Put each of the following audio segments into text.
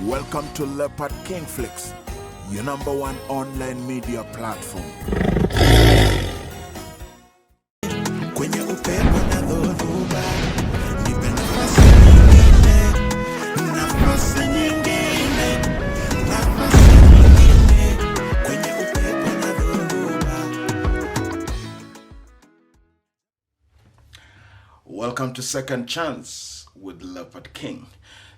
Welcome to Leopard King Flicks, your number one online media platform. Kwenye upepo na dhoruba, nipe nafasi nyingine, nafasi nyingine, nafasi nyingine, kwenye upepo na dhoruba. Welcome to Second Chance with Leopard King.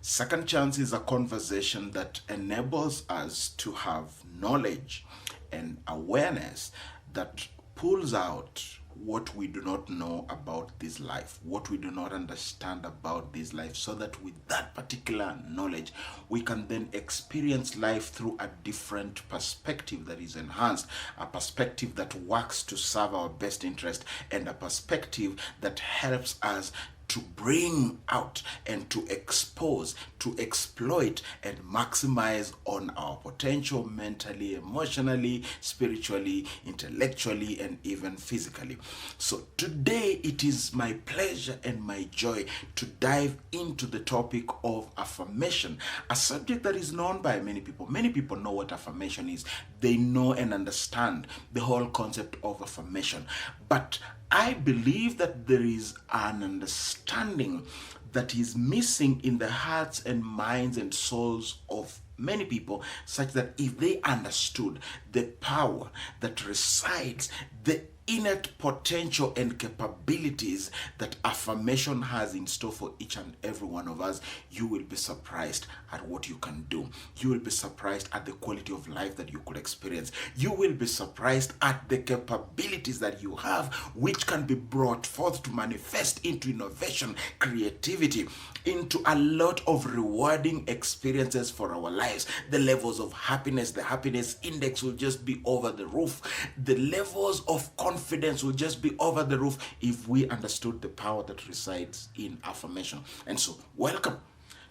Second Chance is a conversation that enables us to have knowledge and awareness that pulls out what we do not know about this life, what we do not understand about this life, so that with that particular knowledge, we can then experience life through a different perspective that is enhanced, a perspective that works to serve our best interest, and a perspective that helps us to bring out and to expose, to exploit and maximize on our potential mentally, emotionally, spiritually, intellectually, and even physically. So today it is my pleasure and my joy to dive into the topic of affirmation, a subject that is known by many people. Many people know what affirmation is. They know and understand the whole concept of affirmation. But I believe that there is an understanding that is missing in the hearts and minds and souls of many people, such that if they understood the power that resides, the innate potential and capabilities that affirmation has in store for each and every one of us, you will be surprised at what you can do. You will be surprised at the quality of life that you could experience. You will be surprised at the capabilities that you have, which can be brought forth to manifest into innovation, creativity, into a lot of rewarding experiences for our lives. The levels of happiness, the happiness index will just be over the roof. The levels of confidence will just be over the roof if we understood the power that resides in affirmation. And so, welcome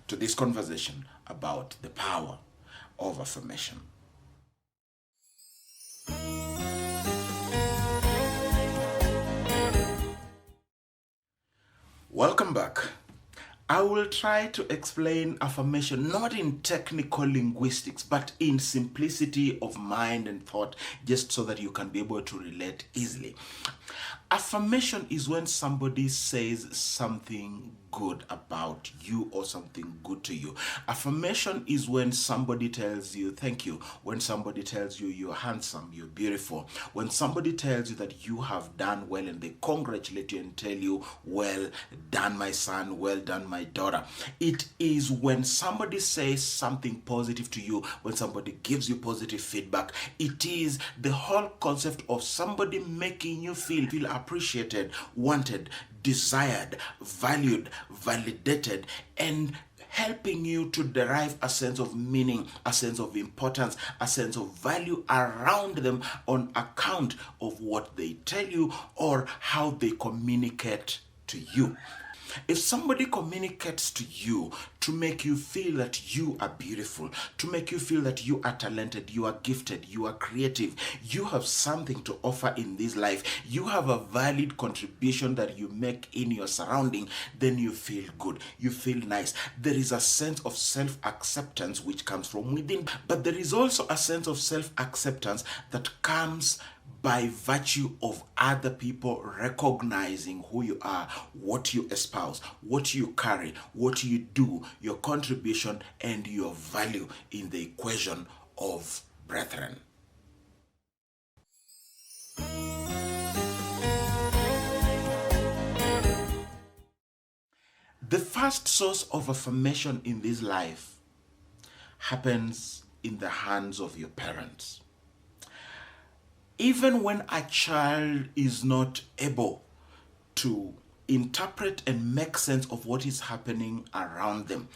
to this conversation about the power of affirmation. Welcome back. I will try to explain affirmation not in technical linguistics, but in simplicity of mind and thought, just so that you can be able to relate easily. Affirmation is when somebody says something good about you or something good to you. Affirmation is when somebody tells you thank you, when somebody tells you you're handsome, you're beautiful, when somebody tells you that you have done well and they congratulate you and tell you, well done my son, well done my daughter. It is when somebody says something positive to you, when somebody gives you positive feedback. It is the whole concept of somebody making you feel appreciated, wanted, desired, valued, validated, and helping you to derive a sense of meaning, a sense of importance, a sense of value around them on account of what they tell you or how they communicate to you. If somebody communicates to you to make you feel that you are beautiful, to make you feel that you are talented, you are gifted, you are creative, you have something to offer in this life, you have a valid contribution that you make in your surrounding, then you feel good, you feel nice. There is a sense of self-acceptance which comes from within, but there is also a sense of self-acceptance that comes by virtue of other people recognizing who you are, what you espouse, what you carry, what you do, your contribution, and your value in the equation of brethren. The first source of affirmation in this life happens in the hands of your parents. Even when a child is not able to interpret and make sense of what is happening around them,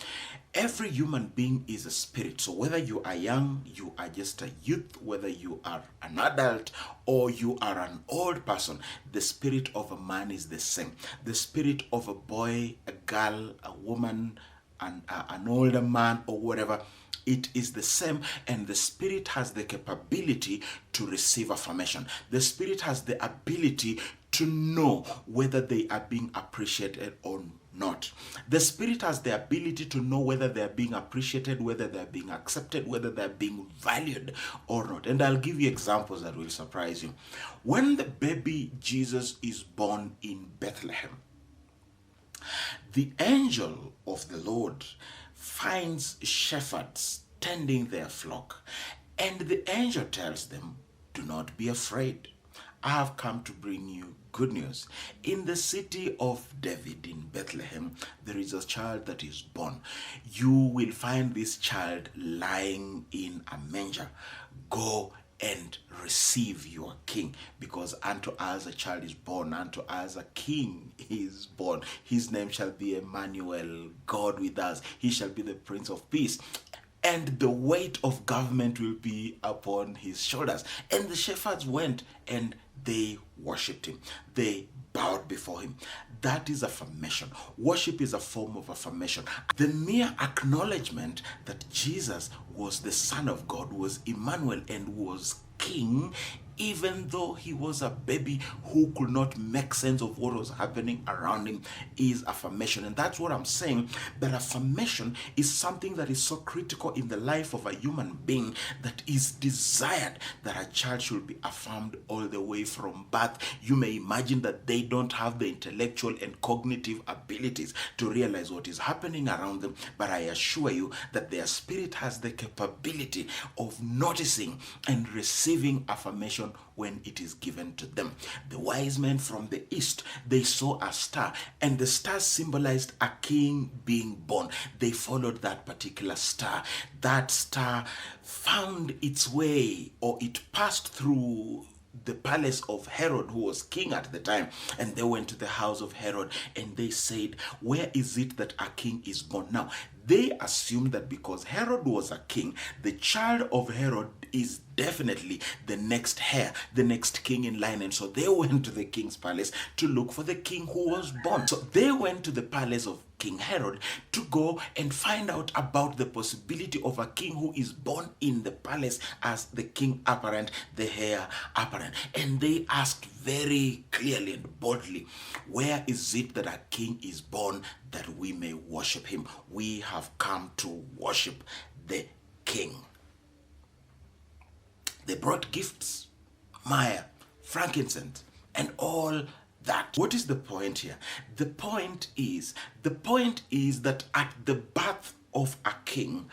every human being is a spirit. So whether you are young, you are just a youth, whether you are an adult or you are an old person, the spirit of a man is the same. The spirit of a boy, a girl, a woman, an older man or whatever, it is the same, and the spirit has the capability to receive affirmation. The spirit has the ability to know whether they are being appreciated or not. The spirit has the ability to know whether they are being appreciated, whether they are being accepted, whether they are being valued or not. And I'll give you examples that will surprise you. When the baby Jesus is born in Bethlehem, the angel of the Lord finds shepherds tending their flock, and the angel tells them, "Do not be afraid. I have come to bring you good news. In the city of David in Bethlehem, there is a child that is born. You will find this child lying in a manger. Go and receive your king, because unto us a child is born, unto us a king is born. His name shall be Emmanuel, God with us. He shall be the Prince of Peace. And the weight of government will be upon his shoulders." And the shepherds went and they worshipped him. They bowed before him. That is affirmation. Worship is a form of affirmation. The mere acknowledgement that Jesus was the Son of God, was Emmanuel, and was King, even though he was a baby who could not make sense of what was happening around him, is affirmation. And that's what I'm saying, that affirmation is something that is so critical in the life of a human being, that is desired that a child should be affirmed all the way from birth. You may imagine that they don't have the intellectual and cognitive abilities to realize what is happening around them, but I assure you that their spirit has the capability of noticing and receiving affirmation when it is given to them. The wise men from the east, they saw a star, and the star symbolized a king being born. They followed that particular star. That star found its way, or it passed through the palace of Herod, who was king at the time, and they went to the house of Herod and they said, "Where is it that a king is born?" Now, they assumed that because Herod was a king, the child of Herod is definitely the next heir, the next king in line. And so they went to the king's palace to look for the king who was born. So they went to the palace of King Herod to go and find out about the possibility of a king who is born in the palace as the king apparent, the heir apparent. And they asked very clearly and boldly, "Where is it that a king is born, that we may worship him?" We have come to worship the king. They brought gifts, myrrh, frankincense, and all that. What is the point here? The point is that at the birth of a king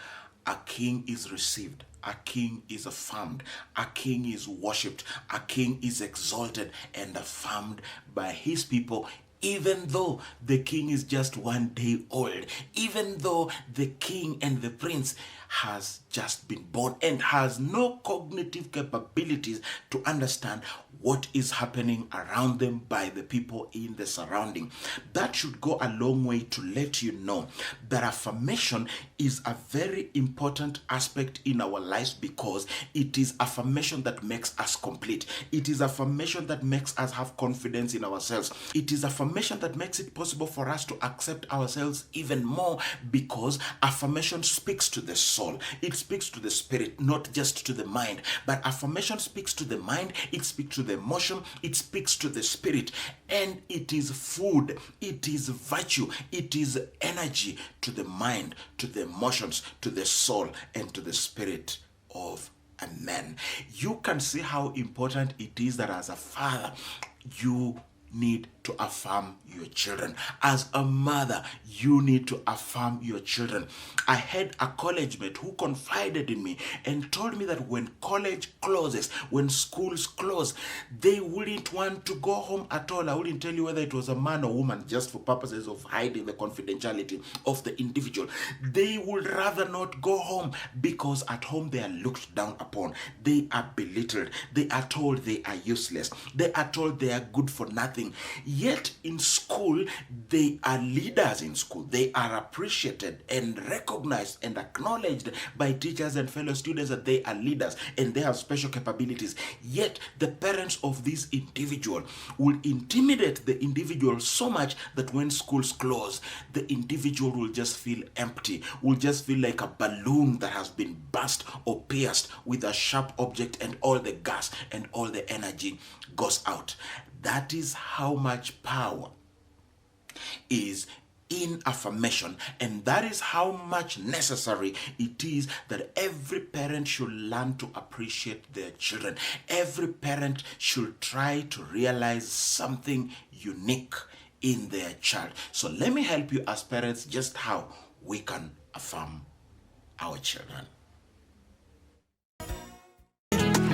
is received, a king is affirmed, a king is worshipped, a king is exalted and affirmed by his people, even though the king is just 1 day old, even though the king and the prince has just been born and has no cognitive capabilities to understand what is happening around them by the people in the surrounding. That should go a long way to let you know that affirmation is a very important aspect in our lives, because it is affirmation that makes us complete. It is affirmation that makes us have confidence in ourselves. It is affirmation that makes it possible for us to accept ourselves even more, because affirmation speaks to the soul. It speaks to the spirit, not just to the mind. But affirmation speaks to the mind, it speaks to the emotion, it speaks to the spirit, and it is food, it is virtue, it is energy to the mind, to the emotions, to the soul, and to the spirit of a man. You can see how important it is that as a father, you need to affirm your children. As a mother, you need to affirm your children. I had a college mate who confided in me and told me that when college closes, when schools close, they wouldn't want to go home at all. I wouldn't tell you whether it was a man or woman, just for purposes of hiding the confidentiality of the individual. They would rather not go home, because at home they are looked down upon. They are belittled. They are told they are useless. They are told they are good for nothing. Yet in school, they are leaders in school. They are appreciated and recognized and acknowledged by teachers and fellow students that they are leaders and they have special capabilities. Yet the parents of this individual will intimidate the individual so much that when schools close, the individual will just feel empty, will just feel like a balloon that has been burst or pierced with a sharp object, and all the gas and all the energy goes out. That is how much power is in affirmation, and that is how much necessary it is that every parent should learn to appreciate their children. Every parent should try to realize something unique in their child. So let me help you as parents just how we can affirm our children.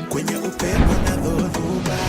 Kwenye upepo na dhoruba